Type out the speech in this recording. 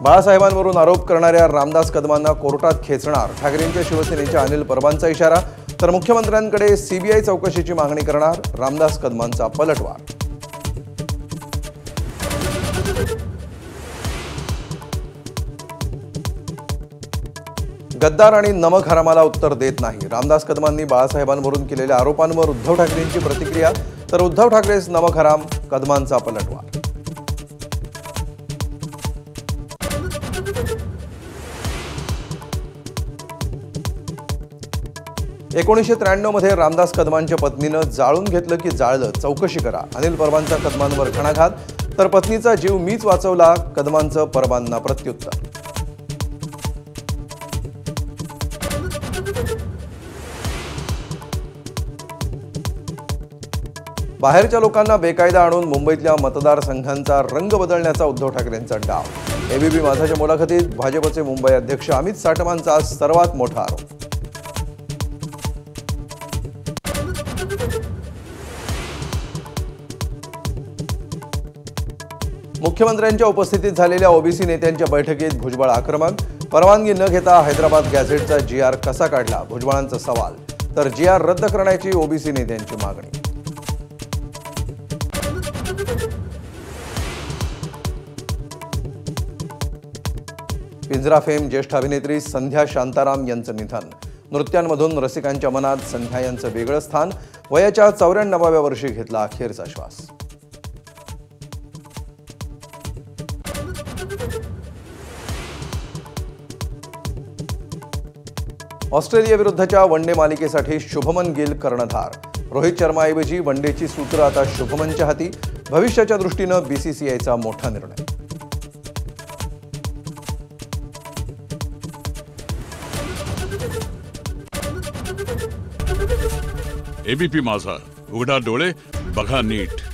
बाळासाहेबांवरून आरोप करणाऱ्या रामदास कदमांना कोर्टात खेचणार ठाकरेंच्या शिवसेनेच्या अनिल परबांचा इशारा। तर मुख्यमंत्र्यांकडे सीबीआय चौकशीची मागणी करणार रामदास कदमांचा पलटवार। गद्दार आणि नमक हरामाला उत्तर देत नाही। रामदास कदमांनी बाळासाहेबांवरून केलेल्या आरोपांवर उद्धव ठाकरेंची प्रतिक्रिया। तर उद्धव ठाकरेच नमक हराम, कदमांचा पलटवार। 1993 मध्ये रामदास कदमांच्या पत्नीनं जाळून घेतलं की जाळलं, चौकशी करा। अनिल परबांचा कदमांवर घणाघात। तर पत्नीचा जीव मीच वाचवला, कदमांचं परबांना प्रत्युत्तर। बाहेरच्या लोकांना बेकायदा आणून मुंबईतल्या मतदारसंघांचा रंग बदलण्याचा उद्धव ठाकरेंचा डाव। एबीपी माझाच्या मुलाखतीत भाजपचे मुंबई अध्यक्ष अमित साटमांचा सर्वात मोठा आरोप। मुख्यमंत्र्यांच्या उपस्थितीत झालेल्या ओबीसी नेत्यांच्या बैठकीत भुजबळ आक्रमक। परवानगी न घेता हैदराबाद गॅझेटचा जीआर कसा काढला, भुजबळांचा सवाल। तर जीआर रद्द करण्याची ओबीसी नेत्यांची मागणी। पिंजरा फेम ज्येष्ठ अभिनेत्री संध्या शांताराम यांचं निधन। नृत्यांमधून रसिकांच्या मनात संध्या यांचं वेगळं स्थान। वयाच्या 94व्या वर्षी घेतला अखेरचा श्वास। ऑस्ट्रेलियाविरुद्धच्या वनडे मालिकेसाठी शुभमन गिल कर्णधार। रोहित शर्माऐवजी वनडेची सूत्र आता शुभमनच्या हाती। भविष्याच्या दृष्टीनं बीसीसीआयचा मोठा निर्णय। एबीपी माझा, उघडा डोळे बघा नीट।